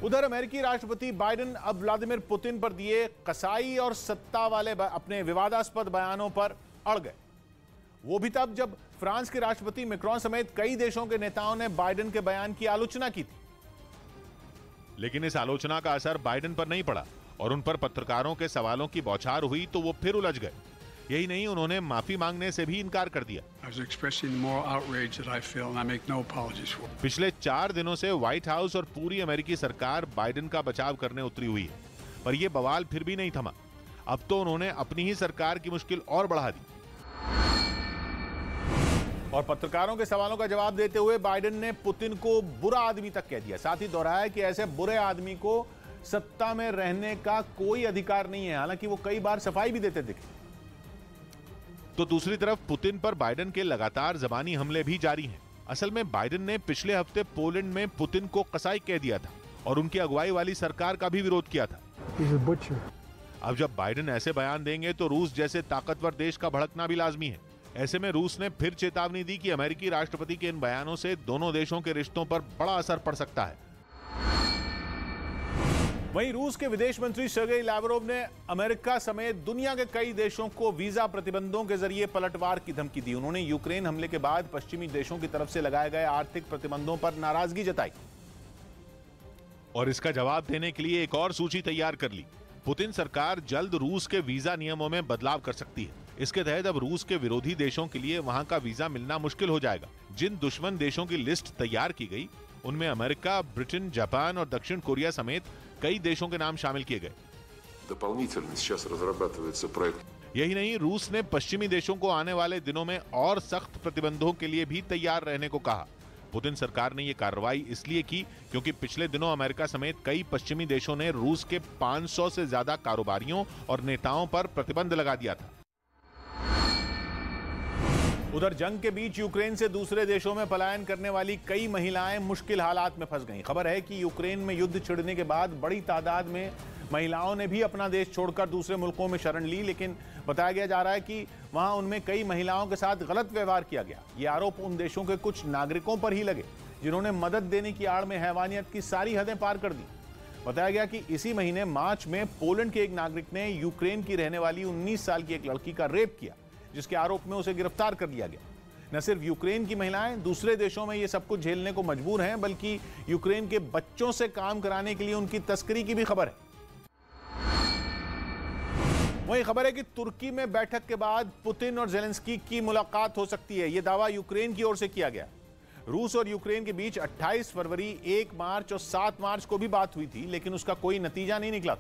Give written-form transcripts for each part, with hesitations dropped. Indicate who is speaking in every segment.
Speaker 1: उधर अमेरिकी राष्ट्रपति बाइडेन अब व्लादिमीर पुतिन पर दिए कसाई और सत्ता वाले अपने विवादास्पद बयानों पर अड़ गए। वो भी तब जब फ्रांस के राष्ट्रपति मैक्रोन समेत कई देशों के नेताओं ने बाइडेन के बयान की आलोचना की थी।
Speaker 2: लेकिन इस आलोचना का असर बाइडेन पर नहीं पड़ा और उन पर पत्रकारों के सवालों की बौछार हुई तो वो फिर उलझ गए। यही नहीं, उन्होंने माफी मांगने से भी इनकार कर दिया। पिछले 4 दिनों से व्हाइट हाउस और पूरी अमेरिकी सरकार बाइडेन का बचाव करने उतरी हुई है, पर यह बवाल फिर भी नहीं थमा। अब तो उन्होंने अपनी ही सरकार की मुश्किल और बढ़ा दी।
Speaker 1: और पत्रकारों के सवालों का जवाब देते हुए बाइडेन ने पुतिन को बुरा आदमी तक कह दिया। साथ ही दोहराया कि ऐसे बुरे आदमी को सत्ता में रहने का कोई अधिकार नहीं है। हालांकि वो कई बार सफाई भी देते दिखे।
Speaker 2: तो दूसरी तरफ पुतिन पर बाइडेन के लगातार ज़बानी हमले भी जारी हैं। असल में बाइडेन ने पिछले हफ्ते पोलैंड में पुतिन को कसाई कह दिया था और उनकी अगुवाई वाली सरकार का भी विरोध किया था। अब जब बाइडेन ऐसे बयान देंगे तो रूस जैसे ताकतवर देश का भड़कना भी लाजमी है। ऐसे में रूस ने फिर चेतावनी दी कि अमेरिकी राष्ट्रपति के इन बयानों से दोनों देशों के रिश्तों पर बड़ा असर पड़ सकता है।
Speaker 1: वहीं रूस के विदेश मंत्री सर्गेई लावरोव ने अमेरिका समेत दुनिया के कई देशों को वीजा प्रतिबंधों के जरिए पलटवार की धमकी दी। उन्होंने यूक्रेन हमले के बाद पश्चिमी देशों की तरफ से लगाए गए आर्थिक प्रतिबंधों पर नाराजगी जताई
Speaker 2: और इसका जवाब देने के लिए एक और सूची तैयार कर ली। पुतिन सरकार जल्द रूस के वीजा नियमों में बदलाव कर सकती है। इसके तहत अब रूस के विरोधी देशों के लिए वहां का वीजा मिलना मुश्किल हो जाएगा। जिन दुश्मन देशों की लिस्ट तैयार की गई उनमें अमेरिका, ब्रिटेन, जापान और दक्षिण कोरिया समेत कई देशों के नाम शामिल किए गए। यही नहीं, रूस ने पश्चिमी देशों को आने वाले दिनों में और सख्त प्रतिबंधों के लिए भी तैयार रहने को कहा। पुतिन सरकार ने यह कार्रवाई इसलिए की क्योंकि पिछले दिनों अमेरिका समेत कई पश्चिमी देशों ने रूस के 500 से ज्यादा कारोबारियों और नेताओं पर प्रतिबंध लगा दिया था।
Speaker 1: उधर जंग के बीच यूक्रेन से दूसरे देशों में पलायन करने वाली कई महिलाएं मुश्किल हालात में फंस गईं। खबर है कि यूक्रेन में युद्ध छिड़ने के बाद बड़ी तादाद में महिलाओं ने भी अपना देश छोड़कर दूसरे मुल्कों में शरण ली, लेकिन बताया गया जा रहा है कि वहां उनमें कई महिलाओं के साथ गलत व्यवहार किया गया। ये आरोप उन देशों के कुछ नागरिकों पर ही लगे जिन्होंने मदद देने की आड़ में हैवानियत की सारी हदें पार कर दी। बताया गया कि इसी महीने मार्च में पोलैंड के एक नागरिक ने यूक्रेन की रहने वाली 19 साल की एक लड़की का रेप किया, जिसके आरोप में उसे गिरफ्तार कर लिया गया। न सिर्फ यूक्रेन की महिलाएं दूसरे देशों में ये सब कुछ झेलने को मजबूर हैं, बल्कि यूक्रेन के बच्चों से काम कराने के लिए उनकी तस्करी की भी खबर है। वही खबर है कि तुर्की में बैठक के बाद पुतिन और जेलेंस्की की मुलाकात हो सकती है। यह दावा यूक्रेन की ओर से किया गया। रूस और यूक्रेन के बीच 28 फरवरी, 1 मार्च और 7 मार्च को भी बात हुई थी, लेकिन उसका कोई नतीजा नहीं निकला।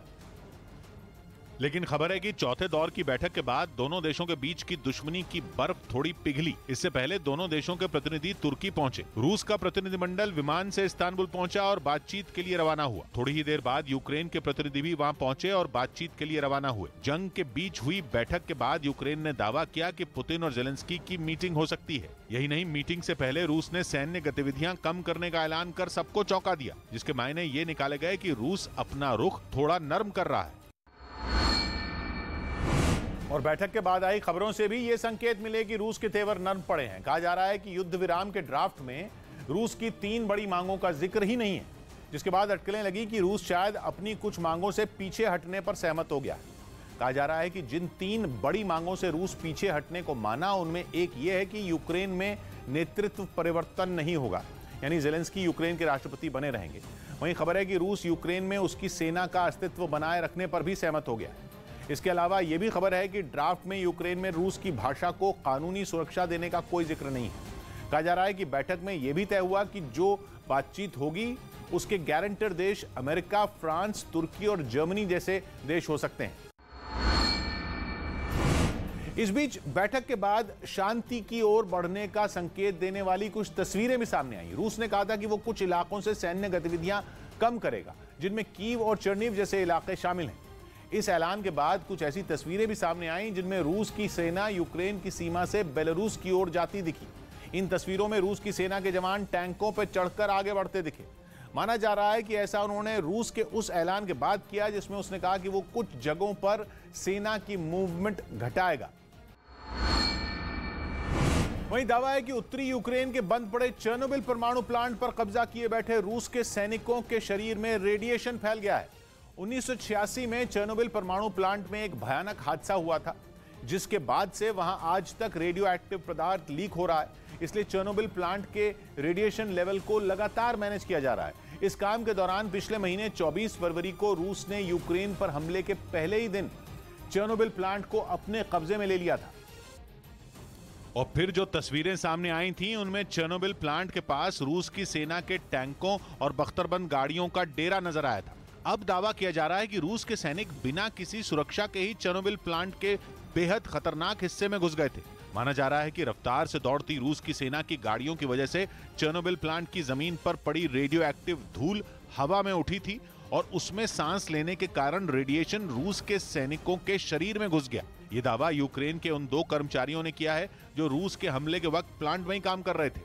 Speaker 2: लेकिन खबर है कि चौथे दौर की बैठक के बाद दोनों देशों के बीच की दुश्मनी की बर्फ थोड़ी पिघली। इससे पहले दोनों देशों के प्रतिनिधि तुर्की पहुंचे। रूस का प्रतिनिधिमंडल विमान से इस्तांबुल पहुंचा और बातचीत के लिए रवाना हुआ। थोड़ी ही देर बाद यूक्रेन के प्रतिनिधि भी वहां पहुंचे और बातचीत के लिए रवाना हुए। जंग के बीच हुई बैठक के बाद यूक्रेन ने दावा किया कि पुतिन और जेलेंस्की की मीटिंग हो सकती है। यही नहीं, मीटिंग से पहले रूस ने सैन्य गतिविधियां कम करने का ऐलान कर सबको चौंका दिया, जिसके मायने ये निकाले गए कि रूस अपना रुख थोड़ा नर्म कर रहा है।
Speaker 1: और बैठक के बाद आई खबरों से भी ये संकेत मिले कि रूस के तेवर नर्म पड़े हैं। कहा जा रहा है कि युद्ध विराम के ड्राफ्ट में रूस की 3 बड़ी मांगों का जिक्र ही नहीं है, जिसके बाद अटकलें लगी कि रूस शायद अपनी कुछ मांगों से पीछे हटने पर सहमत हो गया। कहा जा रहा है कि जिन 3 बड़ी मांगों से रूस पीछे हटने को माना, उनमें एक ये है कि यूक्रेन में नेतृत्व परिवर्तन नहीं होगा, यानी जेलेंस्की यूक्रेन के राष्ट्रपति बने रहेंगे। वहीं खबर है कि रूस यूक्रेन में उसकी सेना का अस्तित्व बनाए रखने पर भी सहमत हो गया। इसके अलावा यह भी खबर है कि ड्राफ्ट में यूक्रेन में रूस की भाषा को कानूनी सुरक्षा देने का कोई जिक्र नहीं है। कहा जा रहा है कि बैठक में यह भी तय हुआ कि जो बातचीत होगी उसके गारंटर देश अमेरिका, फ्रांस, तुर्की और जर्मनी जैसे देश हो सकते हैं। इस बीच बैठक के बाद शांति की ओर बढ़ने का संकेत देने वाली कुछ तस्वीरें भी सामने आई। रूस ने कहा था कि वो कुछ इलाकों से सैन्य गतिविधियां कम करेगा, जिनमें कीव और चर्निव जैसे इलाके शामिल हैं। इस ऐलान के बाद कुछ ऐसी तस्वीरें भी सामने आईं जिनमें रूस की सेना यूक्रेन की सीमा से बेलारूस की ओर जाती दिखी। इन तस्वीरों में रूस की सेना के जवान टैंकों पर चढ़कर आगे बढ़ते दिखे। माना जा रहा है कि ऐसा उन्होंने रूस के उस ऐलान के बाद किया जिसमें उसने कहा कि वो कुछ जगहों पर सेना की मूवमेंट घटाएगा। वहीं दावा है कि उत्तरी यूक्रेन के बंद पड़े चेर्नोबिल परमाणु प्लांट पर कब्जा किए बैठे रूस के सैनिकों के शरीर में रेडिएशन फैल गया है। 1986 में चेर्नोबिल परमाणु प्लांट में एक भयानक हादसा हुआ था, जिसके बाद से वहां आज तक रेडियो एक्टिव पदार्थ लीक हो रहा है। इसलिए चेर्नोबिल प्लांट के रेडिएशन लेवल को लगातार मैनेज किया जा रहा है। इस काम के दौरान पिछले महीने 24 फरवरी को रूस ने यूक्रेन पर हमले के पहले ही दिन चेर्नोबिल प्लांट को अपने कब्जे में ले लिया था।
Speaker 2: और फिर जो तस्वीरें सामने आई थीं, उनमें चेर्नोबिल प्लांट के पास रूस की सेना के टैंकों और बख्तरबंद गाड़ियों का डेरा नजर आया था। अब दावा किया जा रहा है कि रूस के सैनिक बिना किसी सुरक्षा के ही चेर्नोबिल प्लांट के बेहद खतरनाक हिस्से में घुस गए थे। माना जा रहा है कि रफ्तार से दौड़ती रूस की सेना की गाड़ियों की वजह से चेर्नोबिल प्लांट की जमीन पर पड़ी रेडियो एक्टिव धूल हवा में उठी थी और उसमें सांस लेने के कारण रेडिएशन रूस के सैनिकों के शरीर में घुस गया। ये दावा यूक्रेन के उन 2 कर्मचारियों ने किया है जो रूस के हमले के वक्त प्लांट में ही काम कर रहे थे।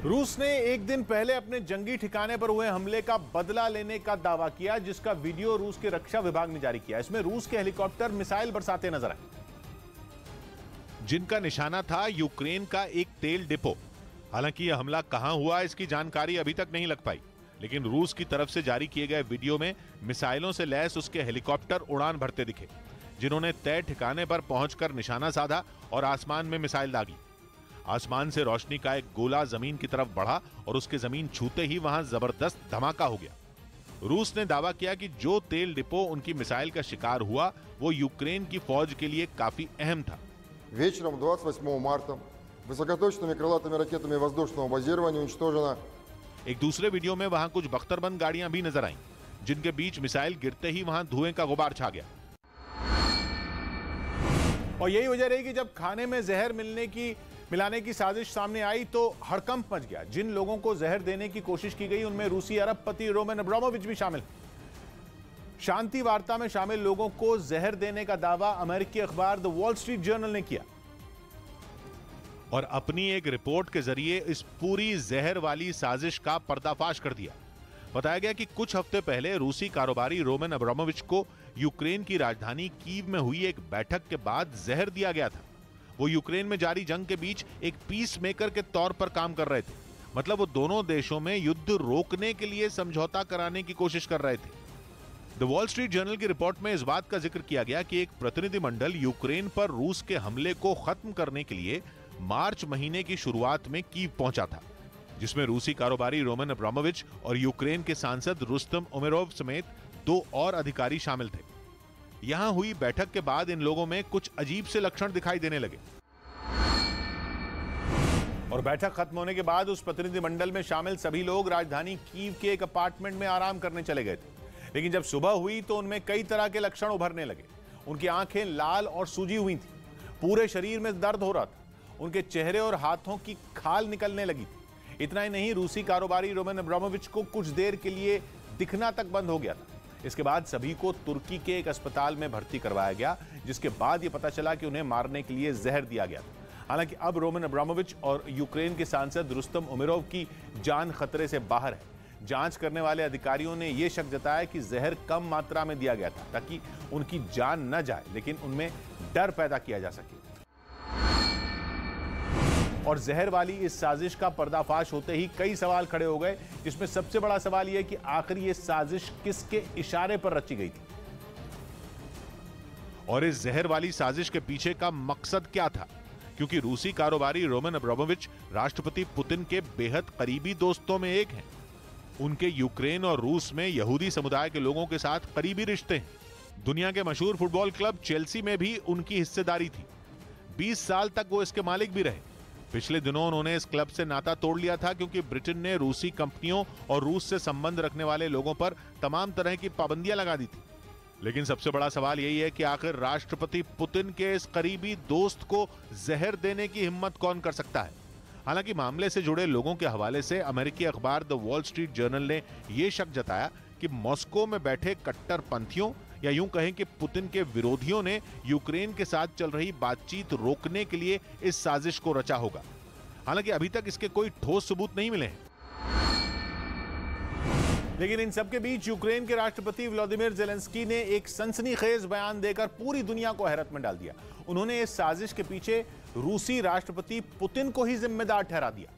Speaker 1: रूस ने एक दिन पहले अपने जंगी ठिकाने पर हुए हमले का बदला लेने का दावा किया, जिसका वीडियो रूस के रक्षा विभाग ने जारी किया। इसमें रूस के हेलीकॉप्टर मिसाइल बरसाते नजर आए,
Speaker 2: जिनका निशाना था यूक्रेन का एक तेल डिपो। हालांकि यह हमला कहां हुआ, इसकी जानकारी अभी तक नहीं लग पाई, लेकिन रूस की तरफ से जारी किए गए वीडियो में मिसाइलों से लैस उसके हेलीकॉप्टर उड़ान भरते दिखे, जिन्होंने तय ठिकाने पर पहुंचकर निशाना साधा और आसमान में मिसाइल दागी। आसमान से रोशनी का एक गोला जमीन की तरफ बढ़ा और उसके जमीन छूते ही वहां जबरदस्त धमाका हो गया। रूस ने दावा किया कि जो तेल डिपो उनकी मिसाइल का शिकार हुआ, वो यूक्रेन की फौज के लिए काफी अहम था।
Speaker 3: Вечером 28 марта высокоточными крылатыми ракетами воздушного базирования уничтожено।
Speaker 2: एक दूसरे वीडियो में वहां कुछ बख्तरबंद गाड़ियां भी नजर आईं, जिनके बीच मिसाइल गिरते ही वहां धुएं का गुबार छा गया।
Speaker 1: और यही वजह रही कि जब खाने में जहर मिलाने की साजिश सामने आई तो हड़कंप मच गया। जिन लोगों को जहर देने की कोशिश की गई, उनमें रूसी अरबपति रोमन अब्रामोविच भी शामिल। शांति वार्ता में शामिल लोगों को जहर देने का दावा अमेरिकी अखबार द वॉल स्ट्रीट जर्नल ने किया
Speaker 2: और अपनी एक रिपोर्ट के जरिए इस पूरी जहर वाली साजिश का पर्दाफाश कर दिया। बताया गया कि कुछ हफ्ते पहले रूसी कारोबारी रोमन अब्रामोविच को यूक्रेन की राजधानी कीव में हुई एक बैठक के बाद जहर दिया गया था। वो यूक्रेन में जारी जंग के बीच एक पीस मेकर के तौर पर काम कर रहे थे। मतलब वो दोनों देशों में युद्ध रोकने के लिए समझौता कराने की कोशिश कर रहे थे। द वॉल स्ट्रीट जर्नल की रिपोर्ट में इस बात का जिक्र किया गया कि एक प्रतिनिधिमंडल यूक्रेन पर रूस के हमले को खत्म करने के लिए मार्च महीने की शुरुआत में कीव पहुंचा था, जिसमें रूसी कारोबारी रोमन अब्रामोविच और यूक्रेन के सांसद रुस्तम उमेरोव समेत 2 और अधिकारी शामिल थे। यहां हुई बैठक के बाद इन लोगों में कुछ अजीब से लक्षण दिखाई देने लगे
Speaker 1: और बैठक खत्म होने के बाद उस प्रतिनिधिमंडल में शामिल सभी लोग राजधानी कीव के एक अपार्टमेंट में आराम करने चले गए थे। लेकिन जब सुबह हुई तो उनमें कई तरह के लक्षण उभरने लगे। उनकी आंखें लाल और सूजी हुई थी, पूरे शरीर में दर्द हो रहा था, उनके चेहरे और हाथों की खाल निकलने लगी थी। इतना ही नहीं, रूसी कारोबारी रोमन अब्रामोविच को कुछ देर के लिए दिखना तक बंद हो गया था। इसके बाद सभी को तुर्की के एक अस्पताल में भर्ती करवाया गया, जिसके बाद यह पता चला कि उन्हें मारने के लिए जहर दिया गया था। हालांकि अब रोमन अब्रामोविच और यूक्रेन के सांसद रुस्तम उमेरोव की जान खतरे से बाहर है। जांच करने वाले अधिकारियों ने यह शक जताया कि जहर कम मात्रा में दिया गया था ताकि उनकी जान न जाए, लेकिन उनमें डर पैदा किया जा सके। और जहर वाली इस साजिश का पर्दाफाश होते ही कई सवाल खड़े हो गए, जिसमें सबसे बड़ा सवाल यह कि आखिर यह साजिश किसके इशारे पर रची गई थी
Speaker 2: और इस जहर वाली साजिश के पीछे का मकसद क्या था, क्योंकि रूसी कारोबारी रोमन अब्रामोविच राष्ट्रपति पुतिन के बेहद करीबी दोस्तों में एक हैं। उनके यूक्रेन और रूस में यहूदी समुदाय के लोगों के साथ करीबी रिश्ते हैं। दुनिया के मशहूर फुटबॉल क्लब चेल्सी में भी उनकी हिस्सेदारी थी। 20 साल तक वो इसके मालिक भी रहे। पिछले दिनों उन्होंने इस क्लब से नाता तोड़ लिया था, क्योंकि ब्रिटेन ने रूसी कंपनियों और रूस से संबंध रखने वाले लोगों पर तमाम तरह की पाबंदियां लगा दी थी। लेकिन सबसे बड़ा सवाल यही है कि आखिर राष्ट्रपति पुतिन के इस करीबी दोस्त को जहर देने की हिम्मत कौन कर सकता है। हालांकि मामले से जुड़े लोगों के हवाले से अमेरिकी अखबार द वॉल स्ट्रीट जर्नल ने यह शक जताया कि मॉस्को में बैठे कट्टरपंथियों या यूं कहें कि पुतिन के विरोधियों ने यूक्रेन के साथ चल रही बातचीत रोकने के लिए इस साजिश को रचा होगा। हालांकि अभी तक इसके कोई ठोस सबूत नहीं मिले हैं।
Speaker 1: लेकिन इन सबके बीच यूक्रेन के राष्ट्रपति व्लादिमीर ज़ेलेंस्की ने एक सनसनीखेज बयान देकर पूरी दुनिया को हैरत में डाल दिया। उन्होंने इस साजिश के पीछे रूसी राष्ट्रपति पुतिन को ही जिम्मेदार ठहरा दिया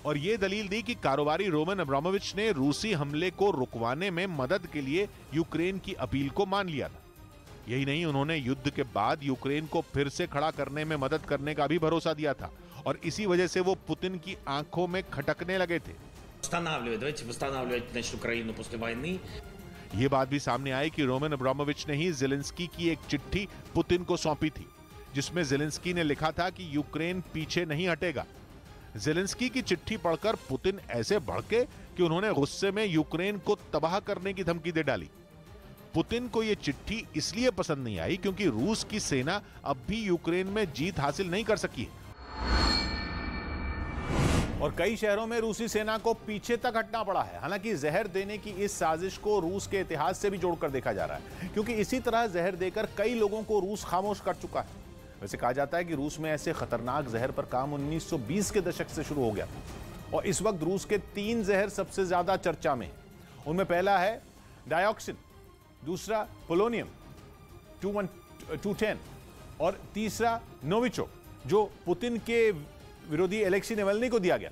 Speaker 2: और यह दलील दी कि कारोबारी रोमन अब्रामोविच ने रूसी हमले को रुकवाने में मदद के लिए यूक्रेन की अपील को मान लिया था। यही नहीं, उन्होंने युद्ध के बाद यूक्रेन को फिर से खड़ा करने में मदद करने का भी भरोसा दिया था और इसी वजह से वो पुतिन की आंखों में खटकने लगे थे।
Speaker 4: Давайте восстанавливать, значит, Украину после वойны.
Speaker 2: ये बात भी सामने आई कि रोमन अब्रामोविच ने ही ज़ेलेंस्की की एक चिट्ठी पुतिन को सौंपी थी, जिसमें ज़ेलेंस्की ने लिखा था कि यूक्रेन पीछे नहीं हटेगा। ज़ेलेंस्की की चिट्ठी पढ़कर पुतिन ऐसे भड़के कि उन्होंने गुस्से में यूक्रेन को तबाह करने की धमकी दे डाली। पुतिन को यह चिट्ठी इसलिए पसंद नहीं आई क्योंकि रूस की सेना अब भी यूक्रेन में जीत हासिल नहीं कर सकी है
Speaker 1: और कई शहरों में रूसी सेना को पीछे तक हटना पड़ा है। हालांकि जहर देने की इस साजिश को रूस के इतिहास से भी जोड़कर देखा जा रहा है, क्योंकि इसी तरह जहर देकर कई लोगों को रूस खामोश कर चुका है। वैसे कहा जाता है कि रूस में ऐसे खतरनाक जहर पर काम 1920 के दशक से शुरू हो गया और इस वक्त रूस के 3 जहर सबसे ज्यादा चर्चा में हैं। उनमें पहला है डायोक्सिन, दूसरा पोलोनियम 210 और तीसरा नोविचोक, जो पुतिन के विरोधी एलेक्सी नेवल्नी को दिया गया।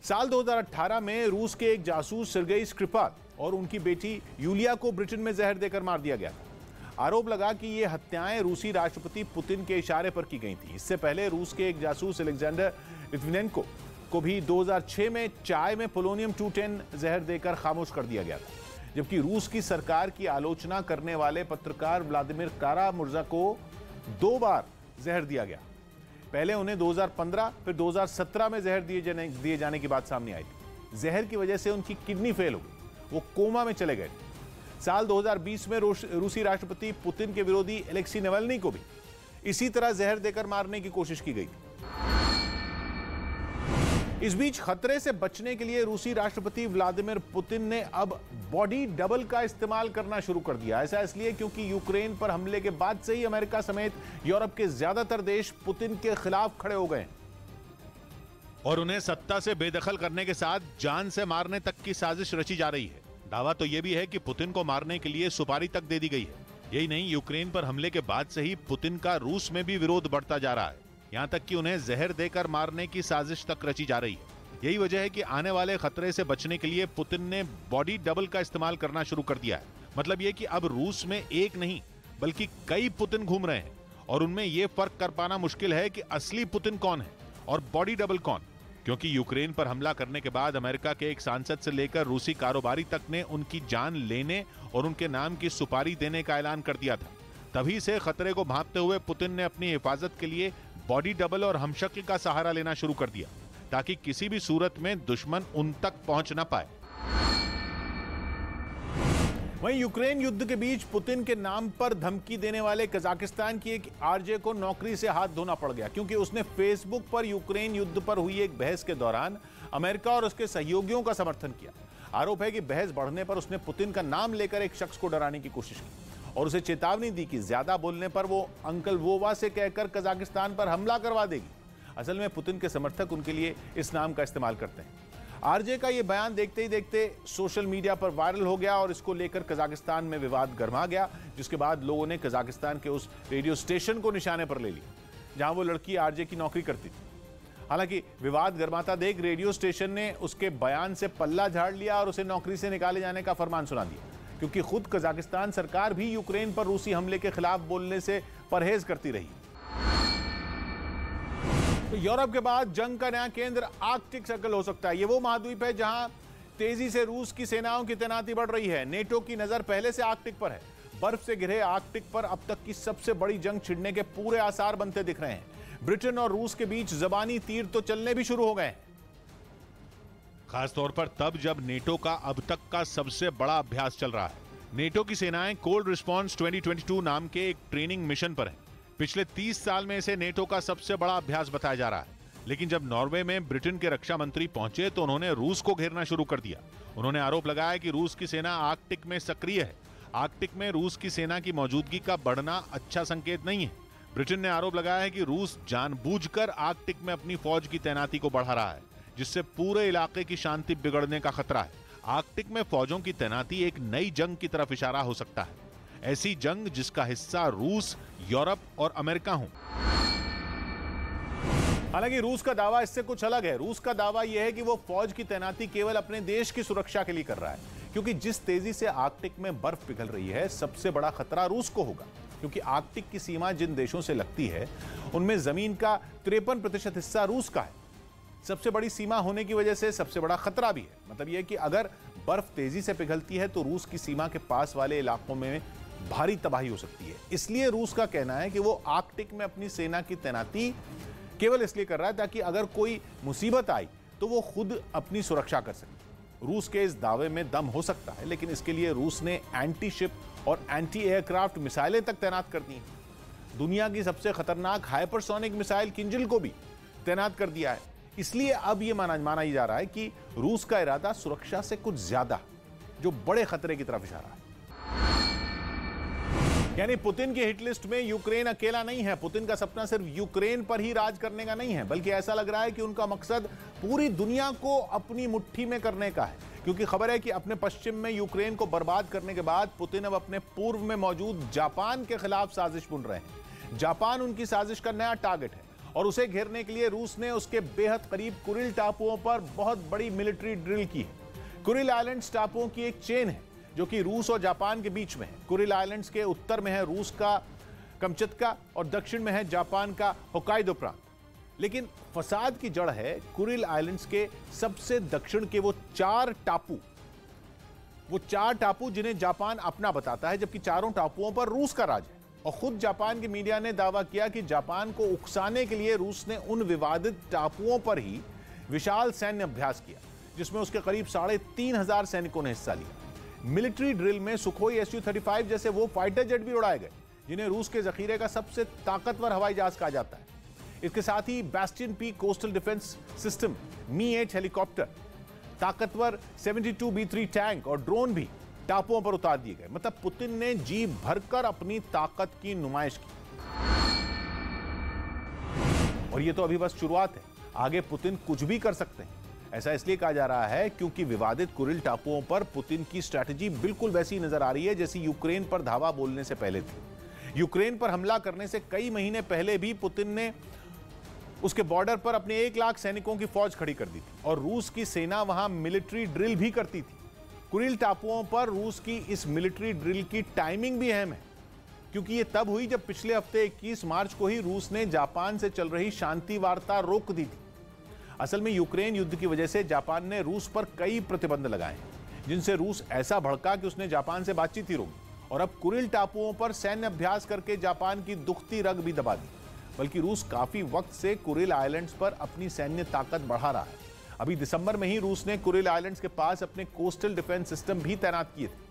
Speaker 1: साल 2018 में रूस के एक जासूस सर्गेई स्क्रिपाल और उनकी बेटी यूलिया को ब्रिटेन में जहर देकर मार दिया गया था। आरोप लगा कि ये हत्याएं रूसी राष्ट्रपति पुतिन के इशारे पर की गई थी। इससे पहले रूस के एक जासूस अलेक्जेंडर लिट्विनेंको को भी 2006 में चाय में पोलोनियम 210 जहर देकर खामोश कर दिया गया था, जबकि रूस की सरकार की आलोचना करने वाले पत्रकार व्लादिमीर कारा-मुर्जा को 2 बार जहर दिया गया। पहले उन्हें 2015 फिर 2017 में जहर दिए जाने की बात सामने आई थी। जहर की वजह से उनकी किडनी फेल हो गई, वो कोमा में चले गए। साल 2020 में रूसी राष्ट्रपति पुतिन के विरोधी एलेक्सी नेवल्नी को भी इसी तरह जहर देकर मारने की कोशिश की गई थी। इस बीच खतरे से बचने के लिए रूसी राष्ट्रपति व्लादिमीर पुतिन ने अब बॉडी डबल का इस्तेमाल करना शुरू कर दिया। ऐसा इसलिए क्योंकि यूक्रेन पर हमले के बाद से ही अमेरिका समेत यूरोप के ज्यादातर देश पुतिन के खिलाफ खड़े हो गए
Speaker 2: और उन्हें सत्ता से बेदखल करने के साथ जान से मारने तक की साजिश रची जा रही है। दावा तो यह भी है कि पुतिन को मारने के लिए सुपारी तक दे दी गई है। यही नहीं, यूक्रेन पर हमले के बाद से ही पुतिन का रूस में भी विरोध बढ़ता जा रहा है, यहां तक कि उन्हें जहर देकर मारने की साजिश तक रची जा रही है। यही वजह है कि आने वाले खतरे से बचने के लिए पुतिन ने बॉडी डबल का इस्तेमाल करना शुरू कर दिया है। मतलब यह कि अब रूस में एक नहीं बल्कि कई पुतिन घूम रहे हैं और उनमें यह फर्क कर पाना मुश्किल है कि असली पुतिन कौन है और बॉडी डबल कौन, क्योंकि यूक्रेन पर हमला करने के बाद अमेरिका के एक सांसद से लेकर रूसी कारोबारी तक ने उनकी जान लेने और उनके नाम की सुपारी देने का ऐलान कर दिया था। तभी से खतरे को भांपते हुए पुतिन ने अपनी हिफाजत के लिए बॉडी डबल और हमशक्ल का सहारा लेना शुरू कर दिया, ताकि किसी भी सूरत में दुश्मन उन तक पहुंच ना पाए।
Speaker 1: वहीं यूक्रेन युद्ध के बीच पुतिन के नाम पर धमकी देने वाले कजाकिस्तान की एक आरजे को नौकरी से हाथ धोना पड़ गया, क्योंकि उसने फेसबुक पर यूक्रेन युद्ध पर हुई एक बहस के दौरान अमेरिका और उसके सहयोगियों का समर्थन किया। आरोप है कि बहस बढ़ने पर उसने पुतिन का नाम लेकर एक शख्स को डराने की कोशिश की और उसे चेतावनी दी कि ज्यादा बोलने पर वो अंकल वोवा से कहकर कजाकिस्तान पर हमला करवा देगी। असल में पुतिन के समर्थक उनके लिए इस नाम का इस्तेमाल करते हैं। आरजे का यह बयान देखते ही देखते सोशल मीडिया पर वायरल हो गया और इसको लेकर कजाकिस्तान में विवाद गर्मा गया, जिसके बाद लोगों ने कजाकिस्तान के उस रेडियो स्टेशन को निशाने पर ले लिया जहां वो लड़की आरजे की नौकरी करती थी। हालांकि विवाद गर्माता देख रेडियो स्टेशन ने उसके बयान से पल्ला झाड़ लिया और उसे नौकरी से निकाले जाने का फरमान सुना दिया, क्योंकि खुद कजाकिस्तान सरकार भी यूक्रेन पर रूसी हमले के खिलाफ बोलने से परहेज करती रही। तो यूरोप के बाद जंग का नया केंद्र आर्कटिक सर्कल हो सकता है। ये वो महाद्वीप है जहां तेजी से रूस की सेनाओं की तैनाती बढ़ रही है। नेटो की नजर पहले से आर्कटिक पर है। बर्फ से घिरे आर्कटिक पर अब तक की सबसे बड़ी जंग छिड़ने के पूरे आसार बनते दिख रहे हैं। ब्रिटेन और रूस के बीच जबानी तीर तो चलने भी शुरू हो गए हैं,
Speaker 2: खासतौर पर तब जब नेटो का अब तक का सबसे बड़ा अभ्यास चल रहा है। नेटो की सेनाएं कोल्ड रिस्पॉन्स 2022 नाम के एक ट्रेनिंग मिशन पर हैं। पिछले 30 साल में इसे नेटो का सबसे बड़ा अभ्यास बताया जा रहा है। लेकिन जब नॉर्वे में ब्रिटेन के रक्षा मंत्री पहुंचे तो उन्होंने रूस को घेरना शुरू कर दिया। उन्होंने आरोप लगाया कि रूस की सेना आर्कटिक में सक्रिय है। आर्कटिक में रूस की सेना की मौजूदगी का बढ़ना अच्छा संकेत नहीं है। ब्रिटेन ने आरोप लगाया है कि रूस जानबूझकर आर्कटिक में अपनी फौज की तैनाती को बढ़ा रहा है, जिससे पूरे इलाके की शांति बिगड़ने का खतरा है। आर्कटिक में फौजों की तैनाती एक नई जंग की तरफ इशारा हो सकता है। ऐसी जंग जिसका हिस्सा रूस, यूरोप और अमेरिका हो।
Speaker 1: हालांकि रूस का दावा इससे कुछ अलग है। रूस का दावा यह है कि वो फौज की तैनाती केवल अपने देश की सुरक्षा के लिए कर रहा है, क्योंकि जिस तेजी से आर्कटिक में बर्फ पिघल रही है, सबसे बड़ा खतरा रूस को होगा, क्योंकि आर्कटिक की सीमा जिन देशों से लगती है उनमें जमीन का 53% हिस्सा रूस का है। सबसे बड़ी सीमा होने की वजह से सबसे बड़ा खतरा भी है। मतलब यह कि अगर बर्फ तेजी से पिघलती है तो रूस की सीमा के पास वाले इलाकों में भारी तबाही हो सकती है। इसलिए रूस का कहना है कि वो आर्कटिक में अपनी सेना की तैनाती केवल इसलिए कर रहा है ताकि अगर कोई मुसीबत आई तो वो खुद अपनी सुरक्षा कर सके। रूस के इस दावे में दम हो सकता है, लेकिन इसके लिए रूस ने एंटी शिप और एंटी एयरक्राफ्ट मिसाइलें तक तैनात कर दी हैं। दुनिया की सबसे खतरनाक हाइपरसोनिक मिसाइल किंजल को भी तैनात कर दिया है। इसलिए अब यह माना जा रहा है कि रूस का इरादा सुरक्षा से कुछ ज्यादा, जो बड़े खतरे की तरफ इशारा है। यानी पुतिन की हिट लिस्ट में यूक्रेन अकेला नहीं है। पुतिन का सपना सिर्फ यूक्रेन पर ही राज करने का नहीं है, बल्कि ऐसा लग रहा है कि उनका मकसद पूरी दुनिया को अपनी मुट्ठी में करने का है, क्योंकि खबर है कि अपने पश्चिम में यूक्रेन को बर्बाद करने के बाद पुतिन अब अपने पूर्व में मौजूद जापान के खिलाफ साजिश बुन रहे हैं। जापान उनकी साजिश का नया टारगेट है और उसे घेरने के लिए रूस ने उसके बेहद करीब कुरिल टापुओं पर बहुत बड़ी मिलिट्री ड्रिल की है। कुरिल आइलैंड्स टापुओं की एक चेन है जो कि रूस और जापान के बीच में है। कुरिल आइलैंड्स के उत्तर में है रूस का कमचत्का और दक्षिण में है जापान का होक्काइडो प्रांत। लेकिन फसाद की जड़ है कुरिल आइलैंड्स के सबसे दक्षिण के वो चार टापू जिन्हें जापान अपना बताता है, जबकि चारों टापुओं पर रूस का राज है। और खुद जापान के मीडिया ने दावा किया कि जापान को उकसाने के लिए रूस ने उन विवादित टापुओं पर ही विशाल सैन्य अभ्यास किया, जिसमें उसके करीब 3,500 सैनिकों ने हिस्सा लिया। मिलिट्री ड्रिल में सुखोई Su-35 जैसे वो फाइटर जेट भी उड़ाए गए, जिन्हें रूस के जखीरे का सबसे ताकतवर हवाई जहाज कहा जाता है। इसके साथ ही Bastion P coastal defence system, मी-8 हेलीकॉप्टर, ताकतवर 72B3 टैंक और ड्रोन भी टापुओं पर उतार दिए गए। मतलब पुतिन ने जी भरकर अपनी ताकत की नुमाइश की। और ये तो अभी बस शुरुआत है, आगे पुतिन कुछ भी कर सकते हैं। ऐसा इसलिए कहा जा रहा है क्योंकि विवादित कुरिल टापुओं पर पुतिन की स्ट्रैटेजी बिल्कुल वैसी नजर आ रही है जैसी यूक्रेन पर धावा बोलने से पहले थी। यूक्रेन पर हमला करने से कई महीने पहले भी पुतिन ने उसके बॉर्डर पर अपने 1 लाख सैनिकों की फौज खड़ी कर दी थी और रूस की सेना वहां मिलिट्री ड्रिल भी करती थी। कुरिल टापुओं पर रूस की इस मिलिट्री ड्रिल की टाइमिंग भी अहम है, क्योंकि यह तब हुई जब पिछले हफ्ते 21 मार्च को ही रूस ने जापान से चल रही शांति वार्ता रोक दी थी। असल में यूक्रेन युद्ध की वजह से जापान ने रूस पर कई प्रतिबंध लगाए हैं, जिनसे रूस ऐसा भड़का कि उसने जापान से बातचीत ही रोकी और अब कुरिल टापुओं पर सैन्य अभ्यास करके जापान की दुखती रग भी दबा दी। बल्कि रूस काफी वक्त से कुरिल आइलैंड्स पर अपनी सैन्य ताकत बढ़ा रहा है। अभी दिसंबर में ही रूस ने कुरिल आइलैंड्स के पास अपने कोस्टल डिफेंस सिस्टम भी तैनात किए थे।